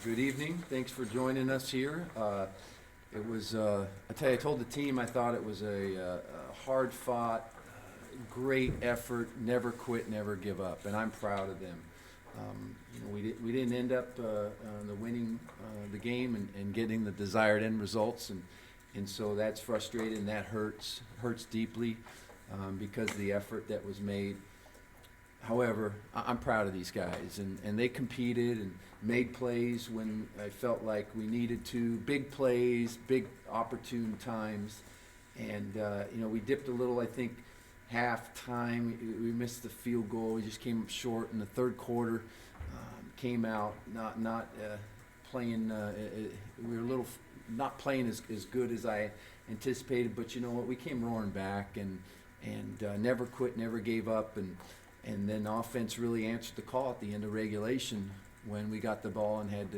Good evening. Thanks for joining us here. It was, I told the team I thought it was a hard-fought, great effort, never quit, never give up, and I'm proud of them. We didn't end up the winning the game and getting the desired end results, and so that's frustrating. And that hurts deeply because of the effort that was made. However, I'm proud of these guys, and they competed and made plays when I felt like we needed to, big plays, big opportune times, and we dipped a little, I think, half-time. We missed the field goal. We just came up short in the third quarter, came out not playing, we were a little not playing as good as I anticipated, but you know what, we came roaring back and never quit, never gave up, and then offense really answered the call at the end of regulation when we got the ball and had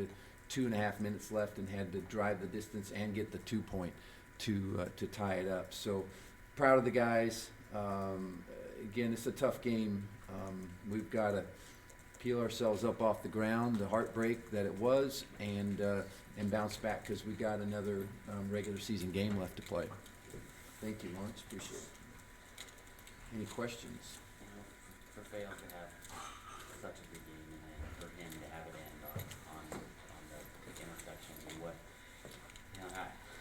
2.5 minutes left and had to drive the distance and get the 2-point to tie it up. So proud of the guys. Again, it's a tough game. We've got to peel ourselves up off the ground, the heartbreak that it was, and bounce back because we got another regular season game left to play. Thank you, Lawrence. Appreciate it. Any questions? For Fail to have such a good game and then for him to have it end on the interception,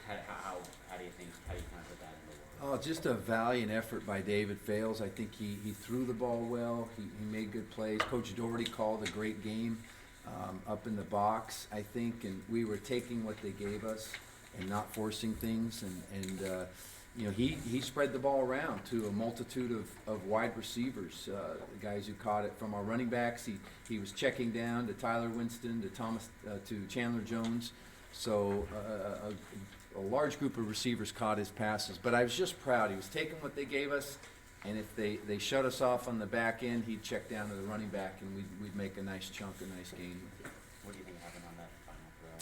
how do you kind of put that in the world? Oh, just a valiant effort by David Fales. I think he threw the ball well. He made good plays. Coach Doherty called a great game up in the box, I think, and we were taking what they gave us and not forcing things. And he spread the ball around to a multitude of wide receivers, the guys who caught it from our running backs. He was checking down to Tyler Winston, to Chandler Jones. So a large group of receivers caught his passes. But I was just proud. He was taking what they gave us, and if they shut us off on the back end, he'd check down to the running back, and we'd make a nice chunk, a nice gain. What do you think happened on that final throw?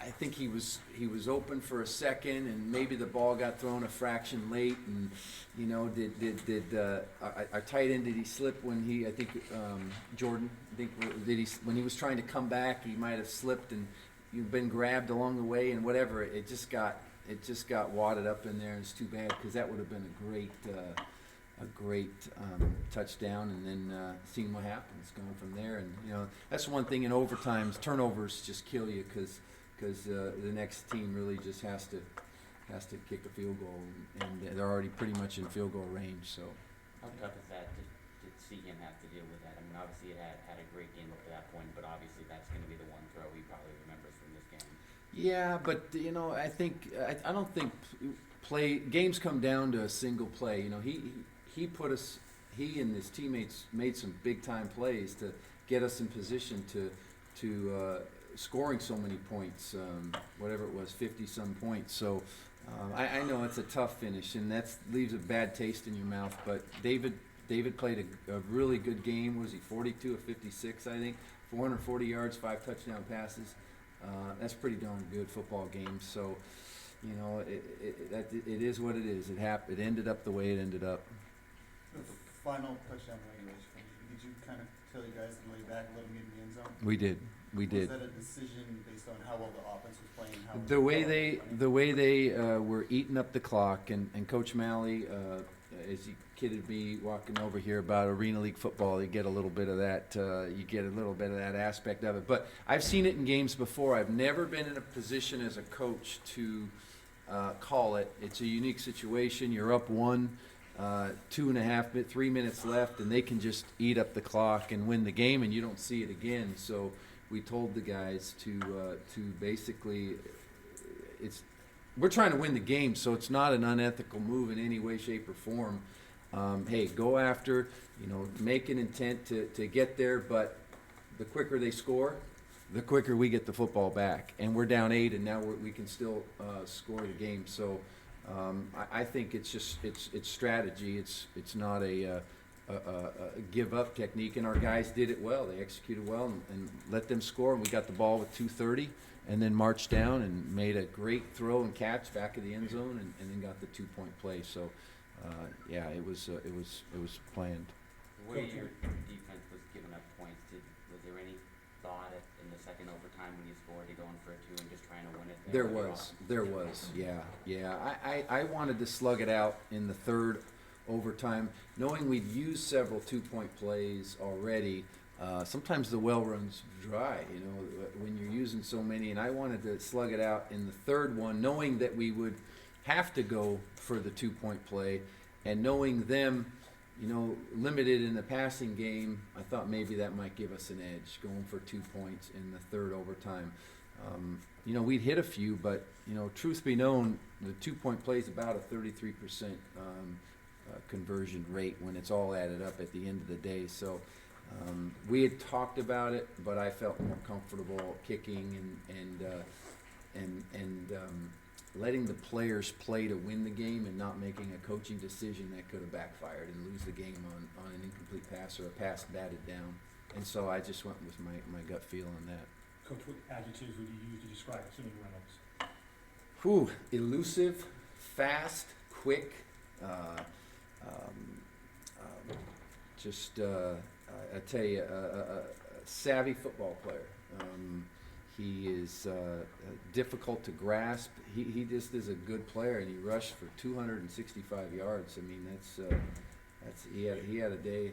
I think he was open for a second, and maybe the ball got thrown a fraction late, and did our tight end, did he slip when Jordan, when he was trying to come back, he might have slipped and you've been grabbed along the way, and whatever, it just got wadded up in there, and it's too bad because that would have been a great touchdown, and then seeing what happens going from there. And that's one thing in overtimes, turnovers just kill you because the next team really just has to kick a field goal, and they're already pretty much in field goal range. So how tough is that to see him have to deal with that? I mean, obviously it had a great game up to that point, but obviously that's going to be the one throw he probably remembers from this game. Yeah, but I don't think games come down to a single play. He and his teammates made some big time plays to get us in position to scoring so many points, whatever it was, 50-some points. So I know it's a tough finish, and that leaves a bad taste in your mouth. But David played a really good game. Was he 42 of 56, I think, 440 yards, 5 touchdown passes. That's pretty darn good football game. So, it is what it is. It ended up the way it ended up. The final touchdown regulation, did you kind of tell you guys to lay back and let them get in the end zone? We did. Was that a decision based on how well the offense was playing? The way they were eating up the clock, and Coach Malley, as he kidded me walking over here about Arena League football, you get a little bit of that. Aspect of it. But I've seen it in games before. I've never been in a position as a coach to call it. It's a unique situation. You're up 3 minutes left, and they can just eat up the clock and win the game, and you don't see it again. So we told the guys to basically, we're trying to win the game, so it's not an unethical move in any way, shape, or form. Hey, go after, make an intent to get there, but the quicker they score, the quicker we get the football back. And we're down 8, and now we can still score the game. So I think it's strategy. It's not a give up technique, and our guys did it well. They executed well and let them score, and we got the ball with 2:30, and then marched down and made a great throw and catch back of the end zone, and then got the 2-point play. So it was planned. The way your defense was giving up points, was there any thought in the second overtime when you scored to going for a two and just trying to win it? There was, yeah. I wanted to slug it out in the third overtime, knowing we'd used several 2-point plays already. Sometimes the well runs dry, you know, when you're using so many, and I wanted to slug it out in the third one, knowing that we would have to go for the 2-point play, and knowing them, you know, limited in the passing game. I thought maybe that might give us an edge, going for 2 points in the third overtime. You know, we'd hit a few, but, you know, truth be known, the 2-point play is about a 33% conversion rate when it's all added up at the end of the day. So we had talked about it, but I felt more comfortable kicking and letting the players play to win the game and not making a coaching decision that could have backfired and lose the game on an incomplete pass or a pass batted down. And so I just went with my gut feel on that. Coach, what adjectives would you use to describe Simeon Reynolds? Whew, elusive, fast, quick, I tell you, a savvy football player. He is difficult to grasp. He just is a good player, and he rushed for 265 yards. I mean, he had a day.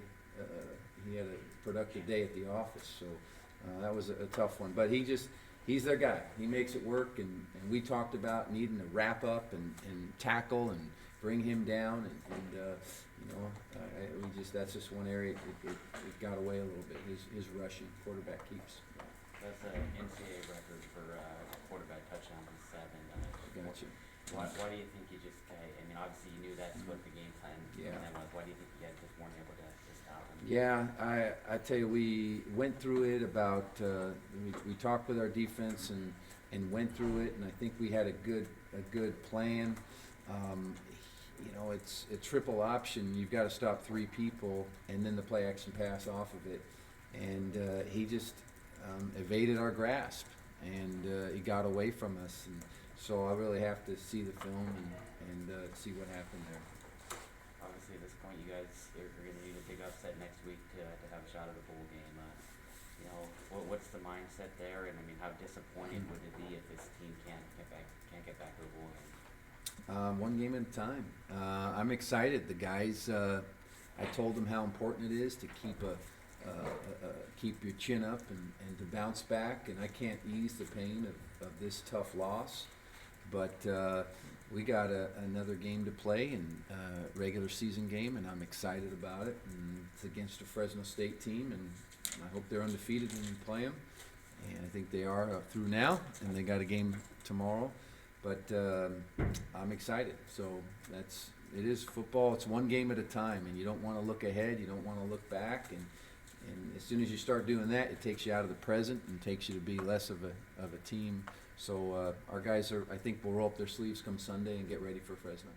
He had a productive day at the office, so that was a tough one. But he's their guy. He makes it work, and we talked about needing to wrap up and tackle and bring him down, and you know, that's just one area it got away a little bit. His rushing, quarterback keeps. That's an NCAA record for quarterback touchdowns in 7. Gotcha. Why do you think you just? I mean, obviously you knew that's what the game plan. Yeah. Was. Why do you think you guys just weren't able to stop him? Yeah, I tell you, we went through it about. We talked with our defense and went through it, and I think we had a good plan. You know, it's a triple option. You've got to stop 3 people, and then the play action pass off of it, and he just evaded our grasp, and he got away from us. And so I really have to see the film and see what happened there. Obviously, at this point, you guys are going to need a big upset next week to have a shot at the bowl game. You know, what's the mindset there? And I mean, how disappointed would it be if this team can't get back to the bowl game? One game at a time. I'm excited. The guys, I told them how important it is to keep your chin up and to bounce back. And I can't ease the pain of this tough loss, but we got another game to play, and regular season game, and I'm excited about it. And it's against a Fresno State team, and I hope they're undefeated when we play them. And I think they are through now, and they got a game tomorrow. But I'm excited. So it is football. It's one game at a time, and you don't want to look ahead. You don't want to look back. And as soon as you start doing that, it takes you out of the present and takes you to be less of a team. So our guys I think will roll up their sleeves come Sunday and get ready for Fresno.